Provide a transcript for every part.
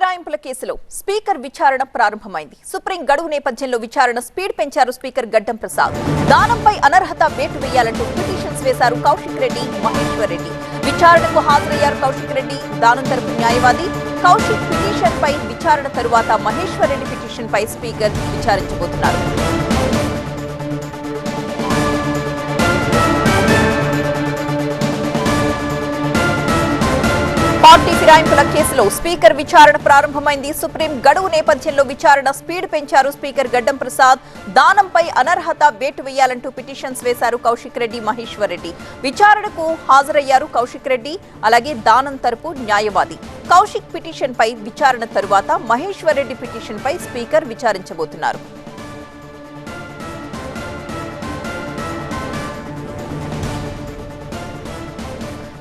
ఫిరాయింపుల కేసులో స్పీకర్ విచారణ ప్రారంభమైంది. సుప్రీం గడువు నేపథ్యంలో విచారణ స్పీడ్ పెంచారు స్పీకర్ గడ్డం ప్రసాద్. దానంపై అనర్హత వేటు వేయాలంటూ పిటిషన్స్ వేశారు కౌశిక్ రెడ్డి, మహేశ్వర్ రెడ్డి. విచారణకు హాజరయ్యారు కౌశిక్ రెడ్డి, దానం తరపు న్యాయవాది. కౌశిక్ పిటిషన్ పై విచారణ తరువాత మహేశ్వర్ రెడ్డి పిటిషన్ పై స్పీకర్ విచారించబోతున్నారు. పార్టీ ఫిరాయింపుల కేసులో స్పీకర్ విచారణ ప్రారంభమైంది. సుప్రీం గడువు నేపథ్యంలో విచారణ స్పీడ్ పెంచారు స్పీకర్ గడ్డం ప్రసాద్. దానంపై అనర్హత వేటు వేయాలంటూ పిటిషన్స్ వేశారు కౌశిక్ రెడ్డి, మహేశ్వర్ రెడ్డి. విచారణకు హాజరయ్యారు కౌశిక్ రెడ్డి, అలాగే దానం తరపు న్యాయవాది. కౌశిక్ పిటిషన్ పై విచారణ తరువాత మహేశ్వర్ రెడ్డి పిటిషన్ పై స్పీకర్ విచారించబోతున్నారు.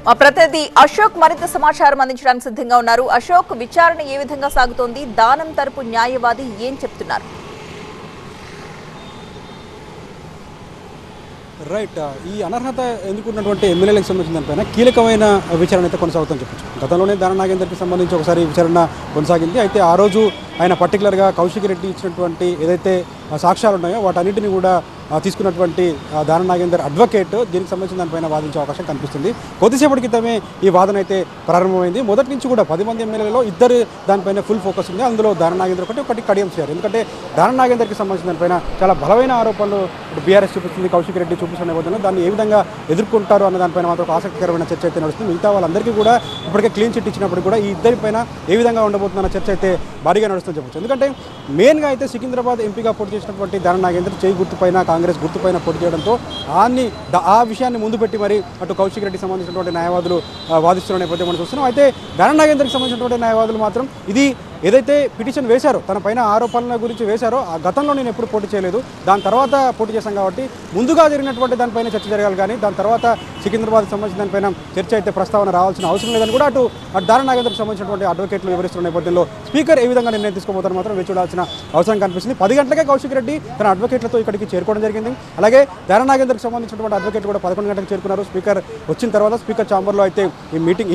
మా ప్రతినిధి అశోక్ మరింత సమాచారం అందించడానికి సిద్ధంగా ఉన్నారు. అశోక్, విచారణ ఏ విధంగా సాగుతోంది? దానం తరపు న్యాయవాది ఏం చెప్తున్నారు? రైట్, ఈ అనర్హత ఎందుకున్నటువంటి ఎమ్మెల్యేలకు సంబంధించిన దానిపైన కీలకమైన విచారణ అయితే కొనసాగుతుందని చెప్పచ్చు. గతంలోనే దానం నాగేందర్కి సంబంధించి ఒకసారి విచారణ కొనసాగింది. అయితే ఆ రోజు ఆయన పర్టికులర్గా కౌశిక్ రెడ్డి ఇచ్చినటువంటి ఏదైతే సాక్ష్యాలు ఉన్నాయో వాటన్నిటిని కూడా తీసుకున్నటువంటి దానం నాగేందర్ అడ్వకేట్ దీనికి సంబంధించిన దానిపైన వాదించే అవకాశం కనిపిస్తుంది. కొద్దిసేపటి క్రితమే ఈ వాదన అయితే ప్రారంభమైంది. మొదటి నుంచి కూడా 10 మంది ఎమ్మెల్యేలలో ఇద్దరు దానిపైన ఫుల్ ఫోకస్ ఉంది. అందులో దానం నాగేందర్ ఒకటి కడియం చేయాలి. ఎందుకంటే దానం నాగేందర్కి సంబంధించిన దానిపైన చాలా బలమైన ఆరోపణలు బీఆర్ఎస్ చూపిస్తుంది, కౌశిక్ రెడ్డి చూపిస్తున్న నేపథ్యంలో దాన్ని ఏ విధంగా ఎదుర్కొంటారు అన్న దానిపైన మాత్రం ఒక ఆసక్తికరమైన చర్చ అయితే నడుస్తుంది. మిగతా వాళ్ళందరికీ కూడా ఇప్పటికే క్లీన్ చిట్ ఇచ్చినప్పుడు కూడా ఈ ఇద్దరిపైన ఏ విధంగా ఉండబోతుందన్న చర్చ అయితే భారీగా నడుస్తుందని చెప్పచ్చు. ఎందుకంటే మెయిన్గా అయితే సికింద్రాబాద్ ఎంపీగా పోటీ చేసినటువంటి దానం నాగేందర్ చేయి గుర్తుపైన, కాంగ్రెస్ గుర్తుపైన పోటీ చేయడంతో ఆ విషయాన్ని ముందు పెట్టి మరి అటు కౌశిక్ రెడ్డికి సంబంధించినటువంటి న్యాయవాదులు వాదిస్తున్న నేపథ్యం మనం చూస్తున్నాం. అయితే దానం నాగేందర్కి సంబంధించినటువంటి న్యాయవాదులు మాత్రం ఇది ఏదైతే పిటిషన్ వేశారో, తన పైన ఆరోపణల గురించి వేశారో, ఆ గతంలో నేను ఎప్పుడు పోటీ చేయలేదు, దాని తర్వాత పోటీ చేశాను కాబట్టి ముందుగా జరిగినటువంటి దానిపైన చర్చ జరగాలి, కానీ దాని తర్వాత సికింద్రాబాద్కి సంబంధించిన దానిపైన చర్చ అయితే ప్రస్తావన రావాల్సిన అవసరం లేదని కూడా అటు దానం నాగేందర్కి సంబంధించినటువంటి అడ్వకేట్లు వివరిస్తున్న నేపథ్యంలో స్పీకర్ ఏ విధంగా నిర్ణయం తీసుకోబోతారో మాత్రం వేచి చూడాల్సిన అవసరం కనిపిస్తుంది. 10 గంటలకే కౌశిక్ రెడ్డి తన అడ్వకేట్లతో ఇక్కడికి చేరుకోవడం జరిగింది. అలాగే దానం నాగేందర్కి సంబంధించినటువంటి అడ్వకేట్ కూడా 11 గంటలకు చేరుకున్నారు. స్పీకర్ వచ్చిన తర్వాత స్పీకర్ ఛాంబర్లో అయితే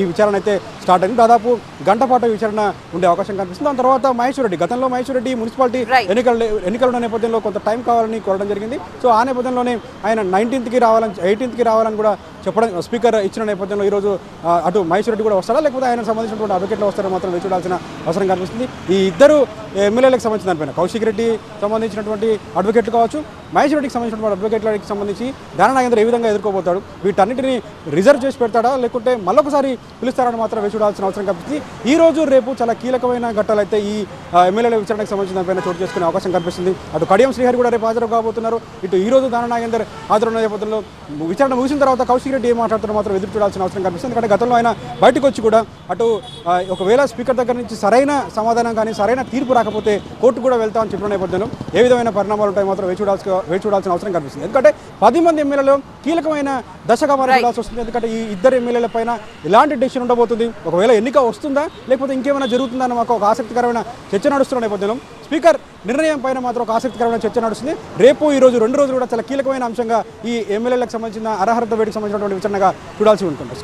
ఈ విచారణ అయితే స్టార్ట్ అయింది. దాదాపు గంట పాటు విచారణ ఉండే అవకాశం కనిపిస్తుంది. దాని తర్వాత మహేశ్వర్ రెడ్డి, గతంలో మహేశ్వర్ రెడ్డి మున్సిపాలిటీ ఎన్నికల నేపథ్యంలో కొంత టైం కావాలని కోరడం జరిగింది. సో ఆ నేపథ్యంలోనే ఆయన 18కి రావాలని కూడా చెప్పడం స్పీకర్ ఇచ్చిన నేపథ్యంలో ఈరోజు అటు మహేశ్వర్ రెడ్డి కూడా వస్తారా, లేకపోతే ఆయన సంబంధించినటువంటి అడ్వకేట్లు వస్తారో మాత్రం వేచి చూడాల్సిన అవసరం కనిపిస్తుంది. ఈ ఇద్దరు ఎమ్మెల్యేలకు సంబంధించిన దానిపైన కౌశిక్ రెడ్డి సంబంధించినటువంటి అడ్వకేట్లు కావచ్చు, మహేశ్వర్ రెడ్డికి సంబంధించినటువంటి అడ్వకేట్లకి సంబంధించి దానం నాగేందర్ ఏ విధంగా ఎదుర్కోబోతాడు, వీటన్నిటిని రిజర్వ్ చేసి పెడతాడా లేకుంటే మళ్ళొకసారి పిలుస్తారని మాత్రం వేచి చూడాల్సిన అవసరం కనిపిస్తుంది. ఈ రోజు రేపు చాలా కీలకమైన ఘట్టాలు అయితే ఈ ఎమ్మెల్యేల విచారణకు సంబంధించిన దానిపైన చోటు చేసుకునే అవకాశం కనిపిస్తుంది. అటు కడియం శ్రీహరి కూడా రేపు హాజరు కాబోతున్నారు. ఇటు ఈ రోజు దానం నాగేందర్ హాజరున్న నేపథ్యంలో విచారణ ముగిసిన తర్వాత కౌశిక్ రెడ్డి ఏం మాట్లాడుతున్న మాత్రం ఎదురు చూడాల్సిన అవసరం కనిపిస్తుంది. ఎందుకంటే గతంలో ఆయన బయటకు వచ్చి కూడా అటు ఒకవేళ స్పీకర్ దగ్గర నుంచి సరైన సమాధానం కానీ సరైన తీర్పు రాకపోతే కోర్టు కూడా వెళ్తామని చెప్పిన నేపథ్యంలో ఏ విధమైన పరిణామాలు ఉంటాయి మాత్రం వేచి చూడాల్సిన అవసరం కనిపిస్తుంది. ఎందుకంటే 10 మంది ఎమ్మెల్యేలు కీలకమైన దశగా మాట్లాడాల్సి వస్తుంది. ఎందుకంటే ఈ ఇద్దరు ఎమ్మెల్యేల పైన ఎలాంటి డెసిషన్ ఉండబోతుంది, ఒకవేళ ఎన్నిక వస్తుందా లేకపోతే ఇంకేమైనా జరుగుతుందని మాకు ఒక ఆసక్తికరమైన చర్చ నడుస్తున్న నేపథ్యంలో స్పీకర్ నిర్ణయం పైన మాత్రం ఒక ఆసక్తికరమైన చర్చ నడుస్తుంది. రేపు ఈ రోజు 2 రోజులు కూడా చాలా కీలకమైన అంశంగా ఈ ఎమ్మెల్యేలకు సంబంధించిన అర్హత వేటికి సంబంధించినటువంటి విచారణగా చూడాల్సి ఉంటుంది.